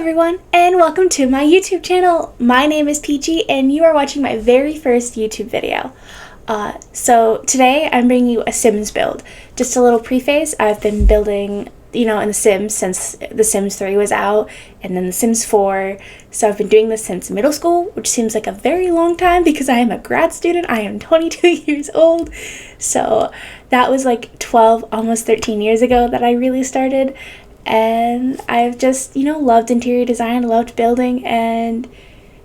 everyone, and welcome to my YouTube channel. My name is Peachy, and you are watching my very first YouTube video. So today I'm bringing you a Sims build. Just a little preface, I've been building, in The Sims since The Sims 3 was out, and then The Sims 4. So I've been doing this since middle school, which seems like a very long time because I am a grad student. I am 22 years old. So that was like 12, almost 13 years ago that I really started. And I've just, loved interior design, loved building, and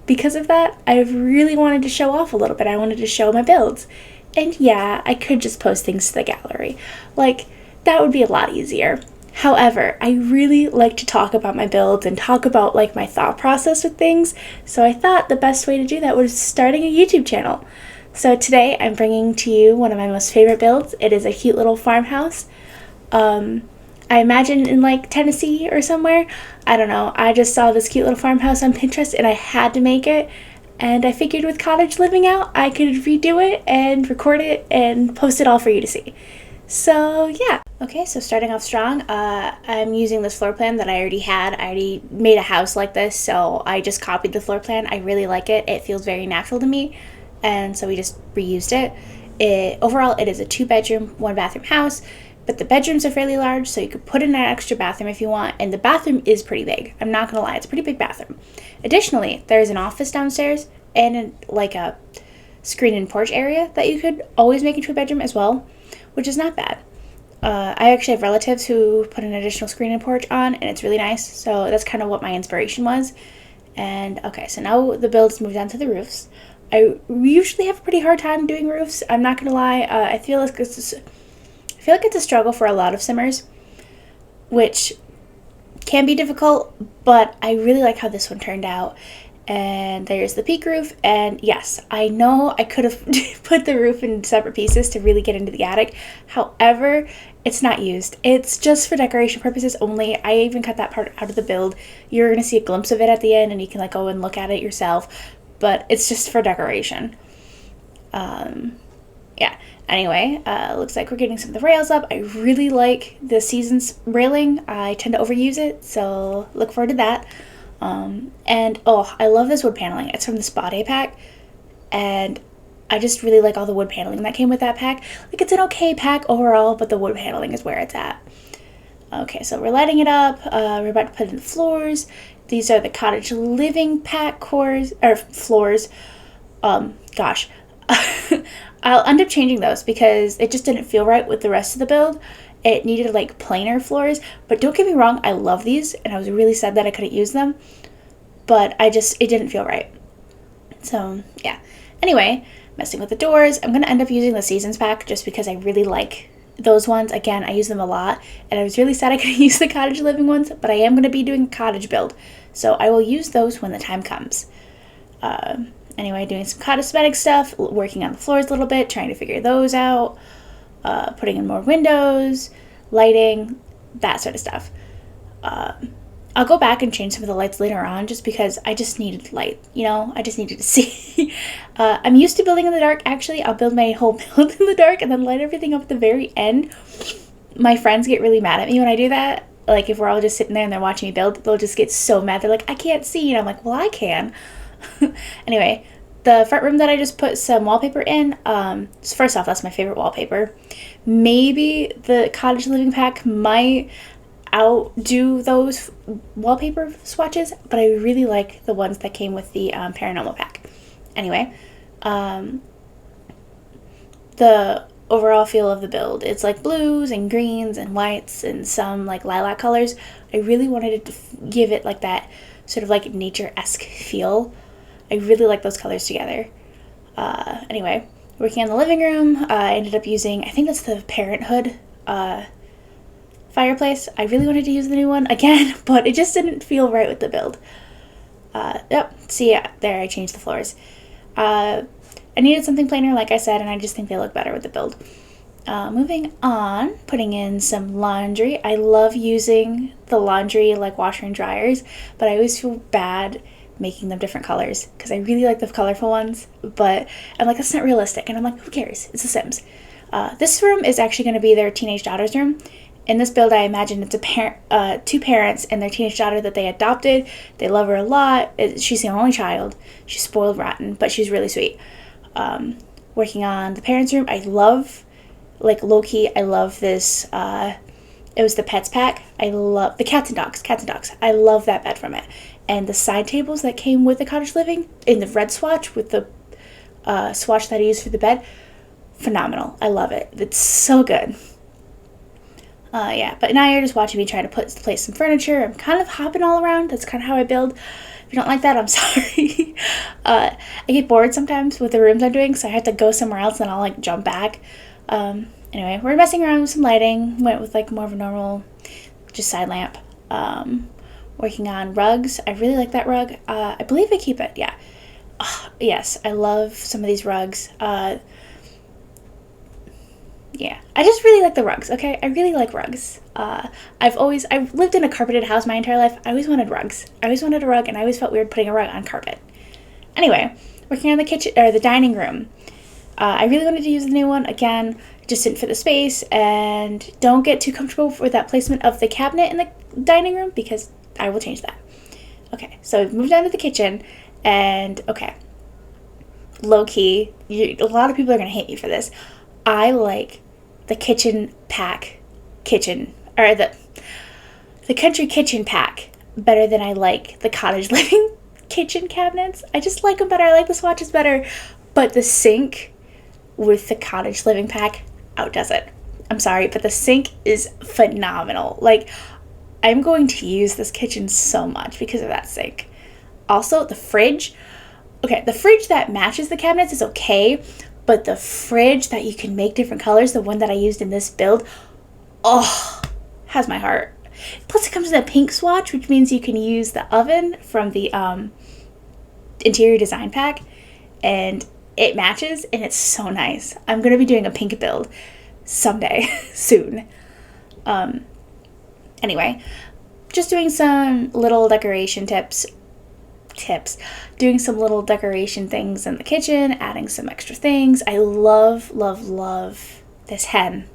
because of that, I've really wanted to show off a little bit. I wanted to show my builds. And yeah, I could just post things to the gallery. That would be a lot easier. However, I really like to talk about my builds and talk about, my thought process with things, so I thought the best way to do that was starting a YouTube channel. So today, I'm bringing to you one of my most favorite builds. It is a cute little farmhouse. I imagine in Tennessee or somewhere. I don't know. I just saw this cute little farmhouse on Pinterest and I had to make it. And I figured with cottage living out, I could redo it and record it and post it all for you to see. So yeah. Okay, so starting off strong, I'm using this floor plan that I already had. I already made a house like this, so I just copied the floor plan. I really like it. It feels very natural to me. And so we just reused it. Overall, it is a 2-bedroom, 1-bathroom house. But the bedrooms are fairly large, so you could put in an extra bathroom if you want, and the bathroom is pretty big. I'm not gonna lie, it's a pretty big bathroom. Additionally, there's an office downstairs and a screen and porch area that you could always make into a bedroom as well, which is not bad. I actually have relatives who put an additional screen and porch on, and it's really nice, so that's kind of what my inspiration was. And okay, so now the build has moved on to the roofs. I usually have a pretty hard time doing roofs, I'm not gonna lie. I feel like it's a struggle for a lot of simmers, which can be difficult, but I really like how this one turned out. And there's the peak roof, and yes, I know I could have put the roof in separate pieces to really get into the attic. However, it's not used. It's just for decoration purposes only. I even cut that part out of the build. You're going to see a glimpse of it at the end, and you can go and look at it yourself, but it's just for decoration. Yeah. Anyway, looks like we're getting some of the rails up. I really like the Seasons railing. I tend to overuse it, so look forward to that. I love this wood paneling. It's from the Spa Day pack, and I just really like all the wood paneling that came with that pack. It's an okay pack overall, but the wood paneling is where it's at. Okay, so we're lighting it up. We're about to put in the floors. These are the cottage living pack floors. Gosh. I'll end up changing those because it just didn't feel right with the rest of the build. It needed plainer floors, but don't get me wrong, I love these and I was really sad that I couldn't use them, but it didn't feel right. So yeah. Anyway, messing with the doors, I'm going to end up using the Seasons pack just because I really like those ones. Again, I use them a lot, and I was really sad I couldn't use the cottage living ones, but I am going to be doing a cottage build, so I will use those when the time comes. Anyway, doing some cosmetic stuff, working on the floors a little bit, trying to figure those out, putting in more windows, lighting, that sort of stuff. I'll go back and change some of the lights later on just because I just needed light, I just needed to see. I'm used to building in the dark, actually. I'll build my whole build in the dark and then light everything up at the very end. My friends get really mad at me when I do that. If we're all just sitting there and they're watching me build, they'll just get so mad. They're like, I can't see. And I'm like, well, I can. Anyway, the front room that I just put some wallpaper in, so first off, that's my favorite wallpaper. Maybe the cottage living pack might outdo those wallpaper swatches, but I really like the ones that came with the paranormal pack. Anyway, the overall feel of the build, it's blues and greens and whites and some lilac colors. I really wanted it to give it that sort of nature-esque feel. I really like those colors together. Anyway, working on the living room, I ended up using, I think that's the Parenthood fireplace. I really wanted to use the new one again, but it just didn't feel right with the build. See, yeah, there I changed the floors. I needed something plainer, like I said, and I just think they look better with the build. Moving on, putting in some laundry. I love using the laundry washer and dryers, but I always feel bad making them different colors because I really like the colorful ones, but I'm that's not realistic, and I'm who cares? It's The Sims. This room is actually going to be their teenage daughter's room, In this build, I imagine it's two parents and their teenage daughter that they adopted. They love her a lot. She's the only child. She's spoiled rotten, but she's really sweet. Working on the parents' room, I love, like, low-key, I love this, it was the pets pack. I love the cats and dogs. I love that bed from it. And the side tables that came with the cottage living in the red swatch with the swatch that I used for the bed, phenomenal. I love it. It's so good. Yeah, but now you're just watching me try to place some furniture. I'm kind of hopping all around. That's kind of how I build. If you don't like that, I'm sorry. I get bored sometimes with the rooms I'm doing, so I have to go somewhere else and I'll like jump back. Anyway, we're messing around with some lighting. Went with like more of a normal, just side lamp. Working on rugs. I really like that rug. I believe I keep it. Yeah. Yes, I love some of these rugs. Yeah, I just really like the rugs, okay? I really like rugs. I've lived in a carpeted house my entire life. I always wanted rugs. I always wanted a rug, and I always felt weird putting a rug on carpet. Anyway, working on the kitchen, or the dining room. I really wanted to use the new one. Again, it just didn't fit the space, and don't get too comfortable with that placement of the cabinet in the dining room, because I will change that. Okay, so we've moved on to the kitchen, and okay, low-key, a lot of people are going to hate me for this. I like the kitchen pack or the country kitchen pack better than I like the cottage living kitchen cabinets. I just like them better. I like the swatches better, but the sink with the cottage living pack outdoes it. I'm sorry, but the sink is phenomenal. Like, I'm going to use this kitchen so much because of that sink. Also, the fridge. Okay, the fridge that matches the cabinets is okay, but the fridge that you can make different colors, the one that I used in this build, has my heart. Plus it comes in a pink swatch, which means you can use the oven from the interior design pack, and it matches, and it's so nice. I'm going to be doing a pink build someday, soon. Anyway, just doing some little decoration tips, doing some little decoration things in the kitchen, adding some extra things. I love this hen.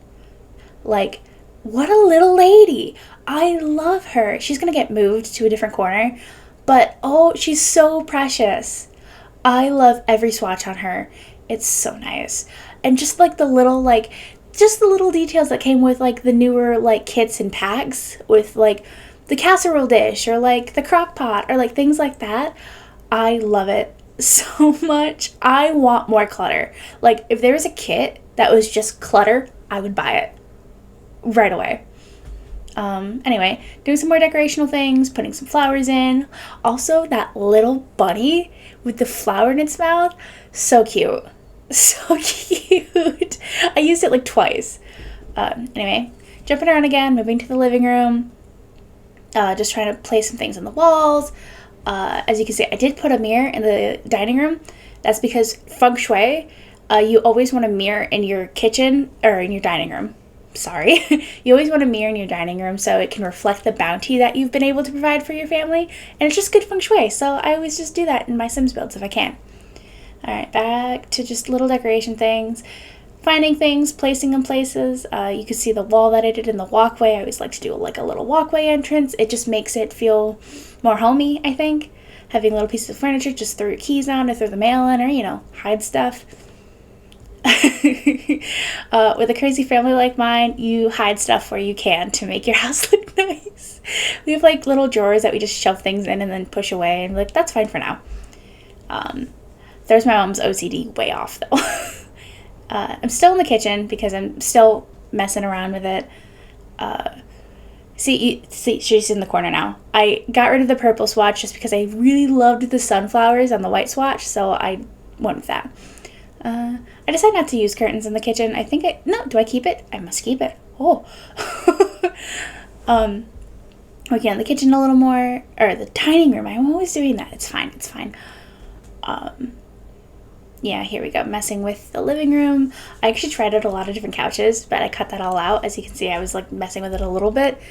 Like, what a little lady. I love her. She's gonna get moved to a different corner, but she's so precious. I love every swatch on her. It's so nice. And just like the little details that came with like the newer like kits and packs with like the casserole dish or like the crock pot or like things like that. I love it so much. I want more clutter. Like, if there was a kit that was just clutter, I would buy it right away. Anyway, doing some more decorational things, putting some flowers in. Also, that little bunny with the flower in its mouth, so cute. So cute. I used it like twice. Anyway, jumping around again, moving to the living room. Just trying to place some things on the walls. As you can see, I did put a mirror in the dining room. That's because feng shui, you always want a mirror in your kitchen, or in your dining room. Sorry. You always want a mirror in your dining room so it can reflect the bounty that you've been able to provide for your family. And it's just good feng shui, so I always just do that in my Sims builds if I can. Alright, back to just little decoration things. Finding things, placing them places. You can see the wall that I did in the walkway. I always like to do like a little walkway entrance. It just makes it feel more homey, I think. Having little pieces of furniture, just throw your keys on or throw the mail in, or, hide stuff. With a crazy family like mine, you hide stuff where you can to make your house look nice. We have like little drawers that we just shove things in and then push away, and like, that's fine for now. There's my mom's OCD way off though. I'm still in the kitchen because I'm still messing around with it. See, she's in the corner now. I got rid of the purple swatch just because I really loved the sunflowers on the white swatch, so I went with that. I decided not to use curtains in the kitchen. Do I keep it? I must keep it. Oh. Working on the kitchen a little more, or the dining room. I'm always doing that. It's fine. Yeah, here we go. Messing with the living room. I actually tried out a lot of different couches, but I cut that all out. As you can see, I was like messing with it a little bit,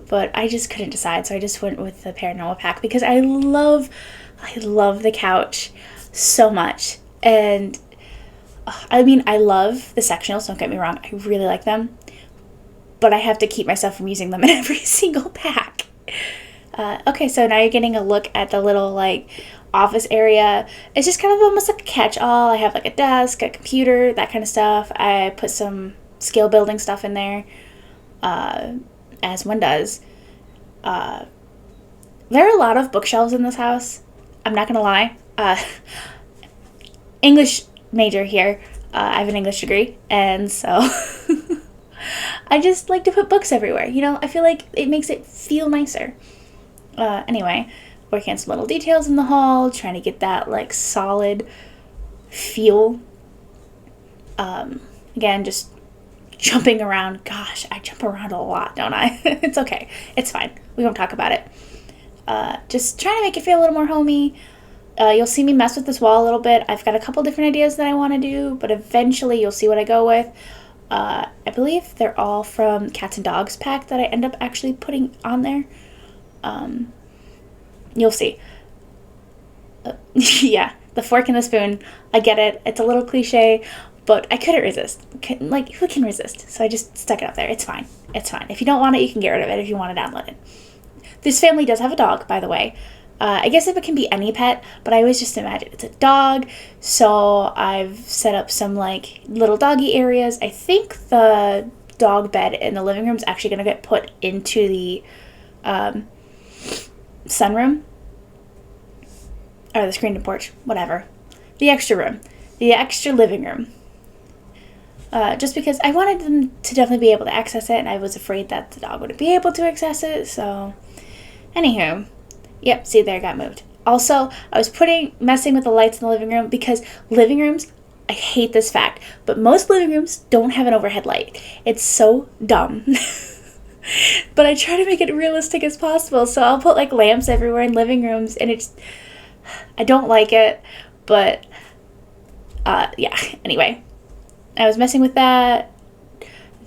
but I just couldn't decide, so I just went with the paranormal pack because I love the couch so much. And I love the sectionals, don't get me wrong. I really like them. but I have to keep myself from using them in every single pack. Okay, so now you're getting a look at the little like office area. It's just kind of almost like a catch-all. I have like a desk, a computer, that kind of stuff. I put some skill building stuff in there, as one does. There are a lot of bookshelves in this house. I'm not gonna lie. English major here. I have an English degree, and so I just like to put books everywhere. You know, I feel like it makes it feel nicer. Anyway, working on some little details in the hall, trying to get that like solid feel. Again, just jumping around. Gosh, I jump around a lot, don't I? It's okay. It's fine. We won't talk about it. Just trying to make it feel a little more homey. You'll see me mess with this wall a little bit. I've got a couple different ideas that I want to do, but eventually you'll see what I go with. I believe they're all from Cats and Dogs pack that I end up actually putting on there. You'll see. Yeah, the fork and the spoon. I get it. It's a little cliche, but I couldn't resist. Like, who can resist? So I just stuck it up there. It's fine. It's fine. If you don't want it, you can get rid of it if you want to download it. This family does have a dog, by the way. I guess if it can be any pet, but I always just imagine it's a dog. So I've set up some like little doggy areas. I think the dog bed in the living room is actually going to get put into the sunroom. Or the screen and porch, whatever. The extra room. The extra living room. Just because I wanted them to definitely be able to access it, and I was afraid that the dog wouldn't be able to access it, so... Anywho. Yep, see, there it got moved. Also, I was messing with the lights in the living room because living rooms, I hate this fact, but most living rooms don't have an overhead light. It's so dumb. But I try to make it realistic as possible, so I'll put like lamps everywhere in living rooms, and I don't like it, but yeah, anyway. I was messing with that.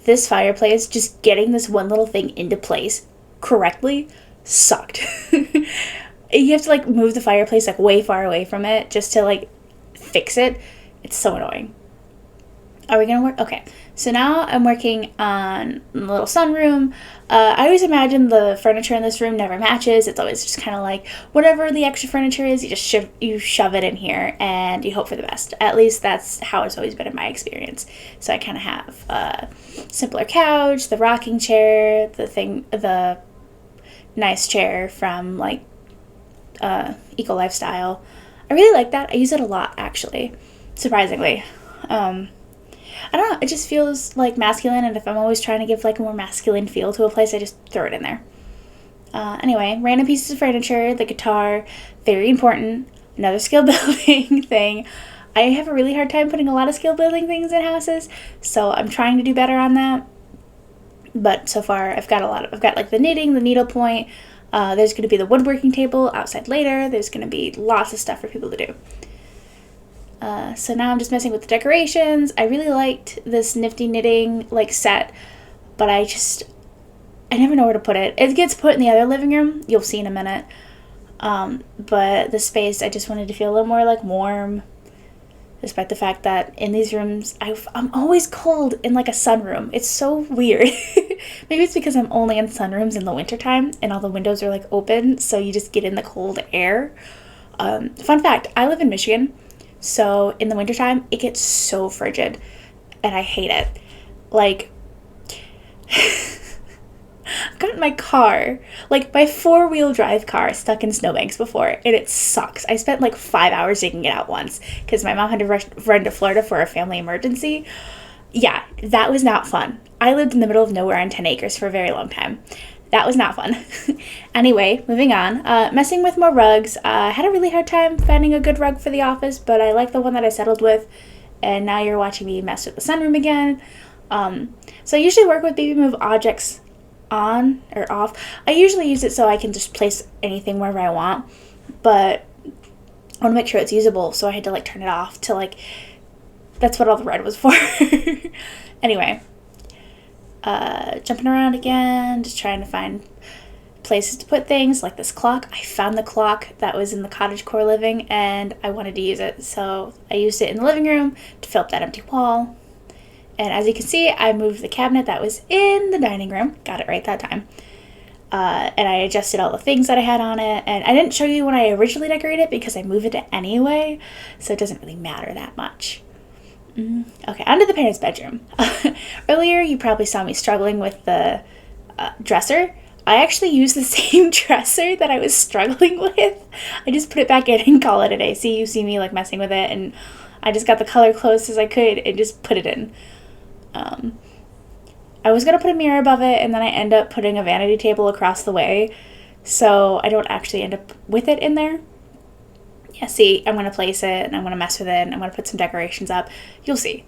This fireplace, just getting this one little thing into place correctly sucked. You have to like move the fireplace like way far away from it just to like fix it. It's so annoying. Are we gonna work? Okay, so now I'm working on the little sunroom. I always imagine the furniture in this room never matches. It's always just kind of like whatever the extra furniture is, you shove it in here and you hope for the best. At least that's how it's always been in my experience. So I kind of have a simpler couch, the rocking chair, the nice chair from like Eco Lifestyle. I really like that. I use it a lot, actually, surprisingly. I don't know, it just feels like masculine, and if I'm always trying to give like a more masculine feel to a place, I just throw it in there. Anyway, random pieces of furniture, the guitar, very important, another skill building thing. I have a really hard time putting a lot of skill building things in houses, so I'm trying to do better on that. But so far, I've got like the knitting, the needlepoint, there's going to be the woodworking table outside later, there's going to be lots of stuff for people to do. So now I'm just messing with the decorations. I really liked this nifty knitting like set, but I never know where to put it. It gets put in the other living room. You'll see in a minute. But the space, I just wanted to feel a little more like warm, despite the fact that in these rooms, I'm always cold in like a sunroom. It's so weird. Maybe it's because I'm only in sunrooms in the wintertime and all the windows are like open, so you just get in the cold air. Fun fact, I live in Michigan. So in the wintertime, it gets so frigid, and I hate it. Like, I've gotten my car, like my 4-wheel drive car, stuck in snowbanks before, and it sucks. I spent like 5 hours taking it out once because my mom had to run to Florida for a family emergency. Yeah, that was not fun. I lived in the middle of nowhere on 10 acres for a very long time. That was not fun. Anyway, moving on. Messing with more rugs. I had a really hard time finding a good rug for the office, but I like the one that I settled with. And now you're watching me mess with the sunroom again. So I usually work with Baby Move objects on or off. I usually use it so I can just place anything wherever I want. But I want to make sure it's usable, so I had to like turn it off to like... That's what all the red was for. Anyway. Jumping around again, just trying to find places to put things like this clock. I found the clock that was in the cottagecore living and I wanted to use it, so I used it in the living room to fill up that empty wall. And as you can see, I moved the cabinet that was in the dining room. Got it right that time. And I adjusted all the things that I had on it. And I didn't show you when I originally decorated it because I moved it anyway, so it doesn't really matter that much. Okay, onto the parents' bedroom. Earlier, you probably saw me struggling with the dresser. I actually used the same dresser that I was struggling with. I just put it back in and call it a day. See, you see me like messing with it, and I just got the color close as I could and just put it in. I was going to put a mirror above it, and then I end up putting a vanity table across the way, so I don't actually end up with it in there. Yeah, see, I'm going to place it, and I'm going to mess with it, and I'm going to put some decorations up. You'll see.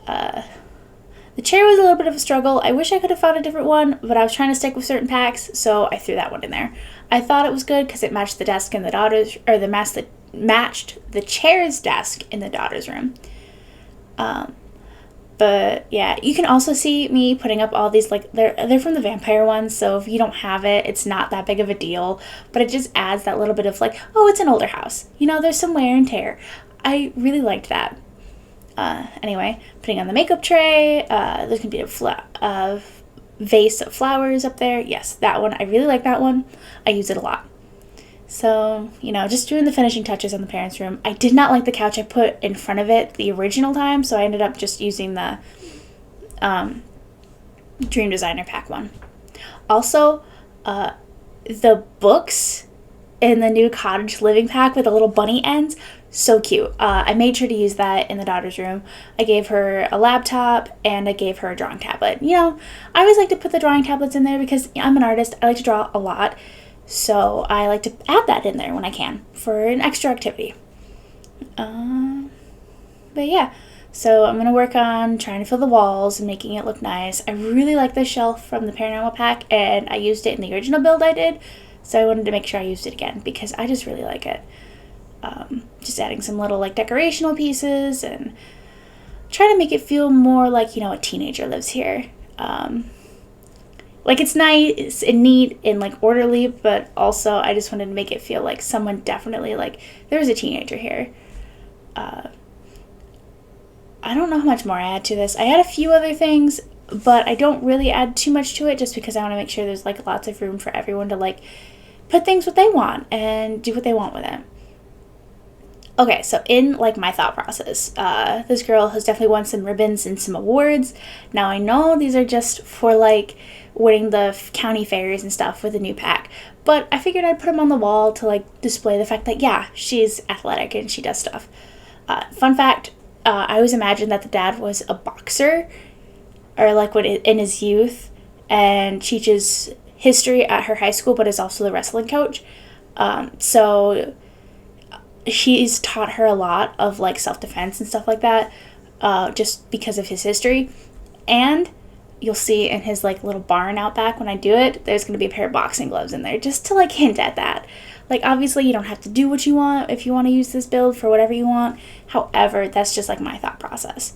The chair was a little bit of a struggle. I wish I could have found a different one, but I was trying to stick with certain packs, so I threw that one in there. I thought it was good because it matched the desk in the daughter's, or matched the chair's desk in the daughter's room. But yeah, you can also see me putting up all these, like, they're from the vampire ones, so if you don't have it, it's not that big of a deal, but it just adds that little bit of like, oh, it's an older house. You know, there's some wear and tear. I really liked that. Anyway, putting on the makeup tray, there's gonna be a vase of flowers up there. Yes, that one. I really like that one. I use it a lot. So, you know, just doing the finishing touches on the parents' room. I did not like the couch I put in front of it the original time, so I ended up just using the Dream Designer pack one. Also, the books in the new cottage living pack with the little bunny ends, so cute. I made sure to use that in the daughter's room. I gave her a laptop and I gave her a drawing tablet. You know, I always like to put the drawing tablets in there because I'm an artist. I like to draw a lot. So I like to add that in there when I can for an extra activity. But yeah, so I'm going to work on trying to fill the walls and making it look nice. I really like this shelf from the Paranormal pack, and I used it in the original build I did. So I wanted to make sure I used it again because I just really like it. Just adding some little like decorational pieces and trying to make it feel more like, you know, a teenager lives here. Like, it's nice and neat and like orderly, but also I just wanted to make it feel like someone definitely, like, there was a teenager here. I don't know how much more I add to this. I add a few other things, but I don't really add too much to it just because I want to make sure there's like lots of room for everyone to like put things what they want and do what they want with it. Okay, so in like my thought process, this girl has definitely won some ribbons and some awards. Now I know these are just for like winning the county fairs and stuff with the new pack, but I figured I'd put them on the wall to like display the fact that yeah, she's athletic and she does stuff. Fun fact, I always imagined that the dad was a boxer, or like when in his youth, and teaches history at her high school, but is also the wrestling coach. So he's taught her a lot of like self-defense and stuff like that, just because of his history. And you'll see in his like little barn out back when I do it, there's going to be a pair of boxing gloves in there just to like hint at that. Like, obviously you don't have to do what you want if you want to use this build for whatever you want. However, that's just like my thought process.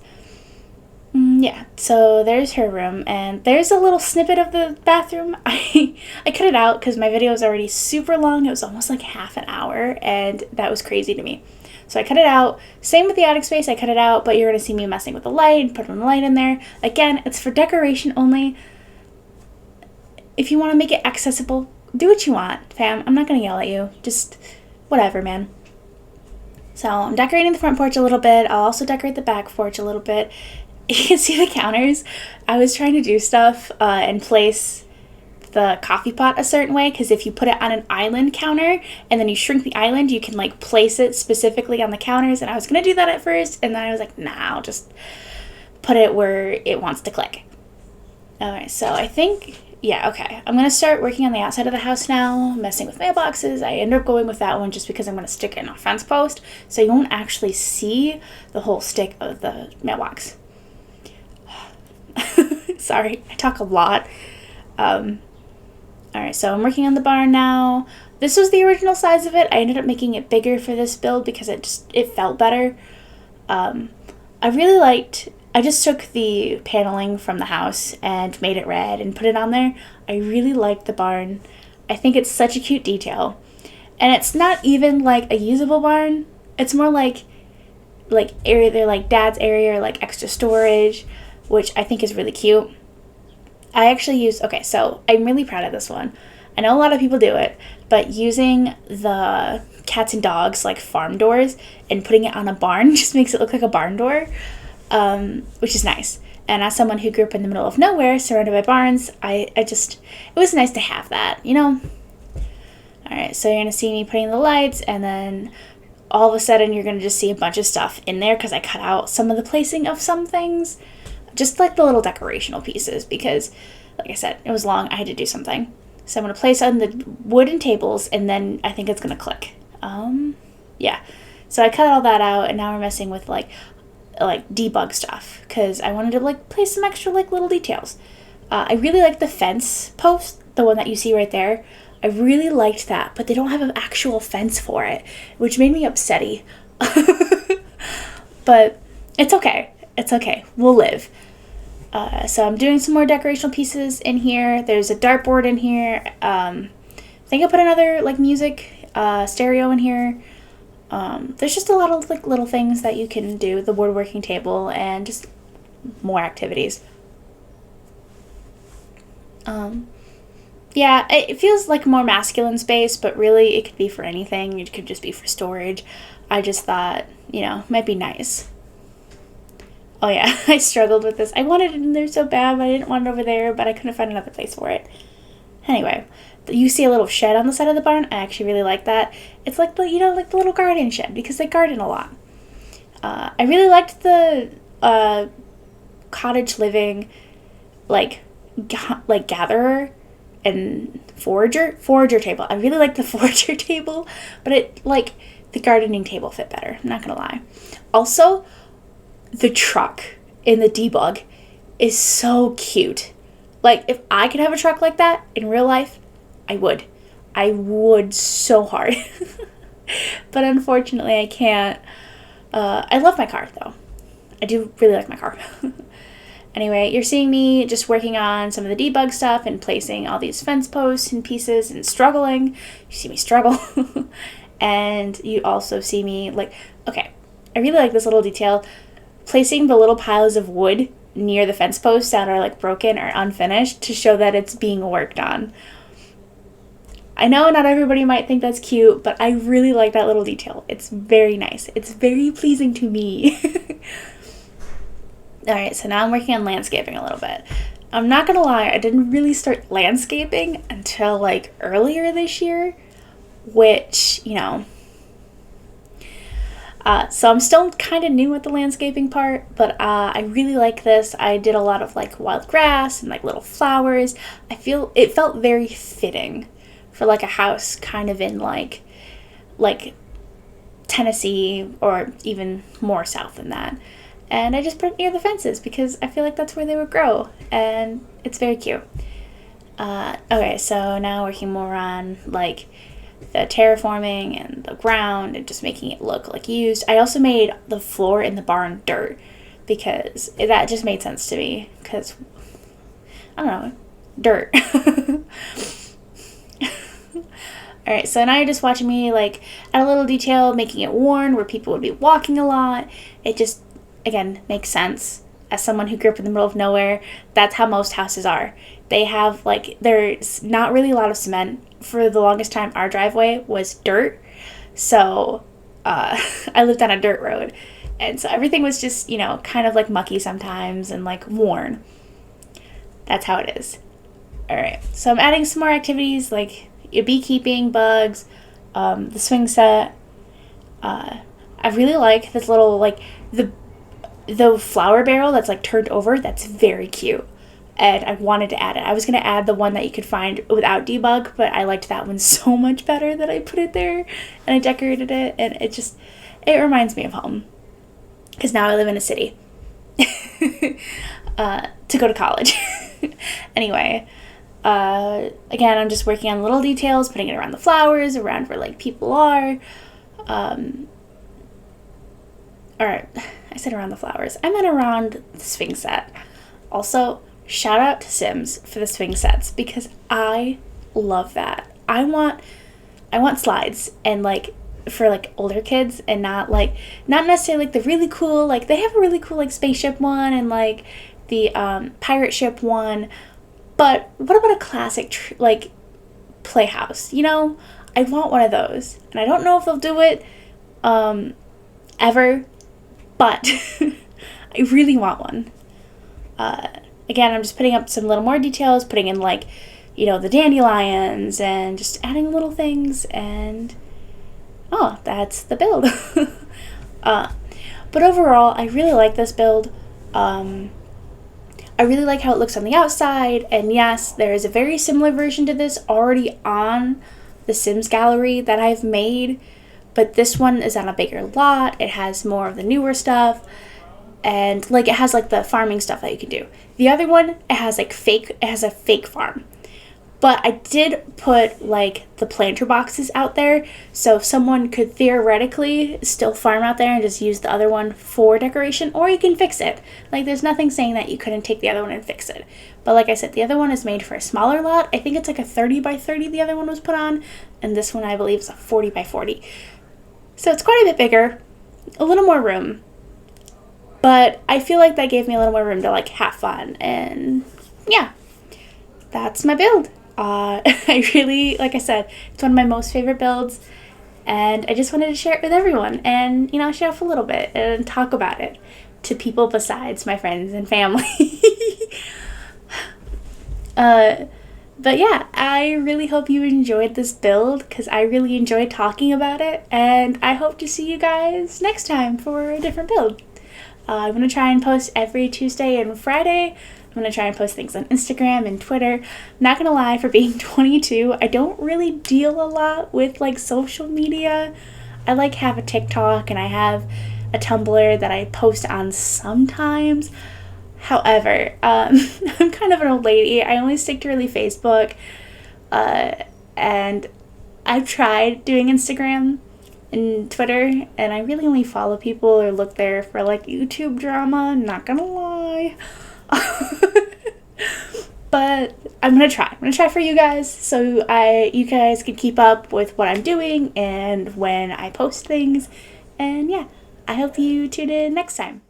Yeah, so there's her room, and there's a little snippet of the bathroom. I cut it out because my video was already super long. It was almost like half an hour, and that was crazy to me. So I cut it out. Same with the attic space, I cut it out, but you're going to see me messing with the light, putting the light in there. Again, it's for decoration only. If you want to make it accessible, do what you want, fam. I'm not going to yell at you. Just whatever, man. So I'm decorating the front porch a little bit. I'll also decorate the back porch a little bit. You can see the counters. I was trying to do stuff and place the coffee pot a certain way, because if you put it on an island counter and then you shrink the island, you can like place it specifically on the counters. And I was going to do that at first, and then I was like, nah, I'll just put it where it wants to click. Alright, so I think, yeah, okay. I'm going to start working on the outside of the house now, messing with mailboxes. I ended up going with that one just because I'm going to stick it in a fence post, so you won't actually see the whole stick of the mailbox. Sorry, I talk a lot. Alright, so I'm working on the barn now. This was the original size of it. I ended up making it bigger for this build because it felt better. I just took the paneling from the house and made it red and put it on there. I really liked the barn. I think it's such a cute detail. And it's not even like a usable barn. It's more like area, they're like dad's area or like extra storage. which I think is really cute. I actually use, okay, so I'm really proud of this one. I know a lot of people do it, but using the cats and dogs like farm doors and putting it on a barn just makes it look like a barn door, which is nice. And as someone who grew up in the middle of nowhere, surrounded by barns, it was nice to have that, you know? All right, so you're going to see me putting the lights, and then all of a sudden you're going to just see a bunch of stuff in there because I cut out some of the placing of some things, just like the little decorational pieces, because, like I said, it was long. I had to do something. So I'm going to place on the wooden tables, and then I think it's going to click. Yeah. So I cut all that out, and now we're messing with, like debug stuff, because I wanted to, like, place some extra, like, little details. I really like the fence post, the one that you see right there. I really liked that, but they don't have an actual fence for it, which made me upsetty. But it's okay. It's okay. We'll live. So I'm doing some more decorational pieces in here. There's a dartboard in here. I think I put another, like, music stereo in here. There's just a lot of, like, little things that you can do, the woodworking table, and just more activities. Yeah, it feels like a more masculine space, but really it could be for anything. It could just be for storage. I just thought, you know, might be nice. Oh yeah, I struggled with this. I wanted it in there so bad, but I didn't want it over there, but I couldn't find another place for it. Anyway, you see a little shed on the side of the barn. I actually really like that. It's like the, you know, like the little garden shed, because they garden a lot. I really liked the cottage living, like gatherer and forager table. I really like the forager table, but the gardening table fit better. I'm not gonna lie. Also, the truck in the debug is so cute. Like, if I could have a truck like that in real life, I would. I would so hard. But unfortunately, I can't. I love my car, though. I do really like my car. Anyway, you're seeing me just working on some of the debug stuff and placing all these fence posts and pieces and struggling. You see me struggle. And you also see me, like, okay, I really like this little detail. Placing the little piles of wood near the fence posts that are, like, broken or unfinished to show that it's being worked on. I know not everybody might think that's cute, but I really like that little detail. It's very nice. It's very pleasing to me. Alright, so now I'm working on landscaping a little bit. I'm not gonna lie, I didn't really start landscaping until, like, earlier this year, which, you know, so I'm still kind of new at the landscaping part, but I really like this. I did a lot of, like, wild grass and, like, little flowers. It felt very fitting for, like, a house kind of in, like Tennessee, or even more south than that. And I just put it near the fences because I feel like that's where they would grow, and it's very cute. Okay, so now working more on, like, the terraforming and the ground and just making it look, like, used. I also made the floor in the barn dirt because that just made sense to me, because, I don't know, dirt. Alright, so now you're just watching me, like, add a little detail, making it worn where people would be walking a lot. It just, again, makes sense. As someone who grew up in the middle of nowhere, that's how most houses are. They have, like, there's not really a lot of cement. For the longest time, our driveway was dirt. So, I lived on a dirt road. And so everything was just, you know, kind of, like, mucky sometimes and, like, worn. That's how it is. Alright, so I'm adding some more activities, like beekeeping, bugs, the swing set. I really like this little, like, the flower barrel that's, like, turned over. That's very cute, and I wanted to add it. I was going to add the one that you could find without debug, but I liked that one so much better that I put it there, and I decorated it, and it reminds me of home, because now I live in a city to go to college. Anyway, again, I'm just working on little details, putting it around the flowers, around where, like, people are. Alright, I said around the flowers. I meant around the swing set. Also, shout out to Sims for the swing sets, because I love that. I want slides, and, like, for, like, older kids, and not necessarily, like, the really cool, like, they have a really cool, like, spaceship one, and, like, the pirate ship one. But what about a classic, like, playhouse? You know, I want one of those. And I don't know if they'll do it ever, but I really want one. Again, I'm just putting up some little more details, putting in, like, you know, the dandelions and just adding little things, and oh, that's the build. But overall, I really like this build. I really like how it looks on the outside, and yes, there is a very similar version to this already on the Sims gallery that I've made, but this one is on a bigger lot. It has more of the newer stuff, and like it has like the farming stuff that you can do. The other one, it has a fake farm. But I did put like the planter boxes out there, so someone could theoretically still farm out there and just use the other one for decoration, or you can fix it. Like, there's nothing saying that you couldn't take the other one and fix it. But like I said, the other one is made for a smaller lot. I think it's like a 30 by 30 the other one was put on, and this one I believe is a 40 by 40. So it's quite a bit bigger, a little more room. But I feel like that gave me a little more room to like have fun, and yeah, that's my build. I really, like I said, it's one of my most favorite builds, and I just wanted to share it with everyone and, you know, show off a little bit and talk about it to people besides my friends and family. But yeah, I really hope you enjoyed this build, because I really enjoyed talking about it, and I hope to see you guys next time for a different build. I'm going to try and post every Tuesday and Friday. I'm going to try and post things on Instagram and Twitter. Not going to lie, for being 22, I don't really deal a lot with like social media. I like have a TikTok and I have a Tumblr that I post on sometimes. However, I'm kind of an old lady. I only stick to really Facebook. And I've tried doing Instagram and Twitter, and I really only follow people or look there for like YouTube drama, not gonna lie. But I'm gonna try for you guys, so you guys can keep up with what I'm doing and when I post things. And yeah, I hope you tune in next time.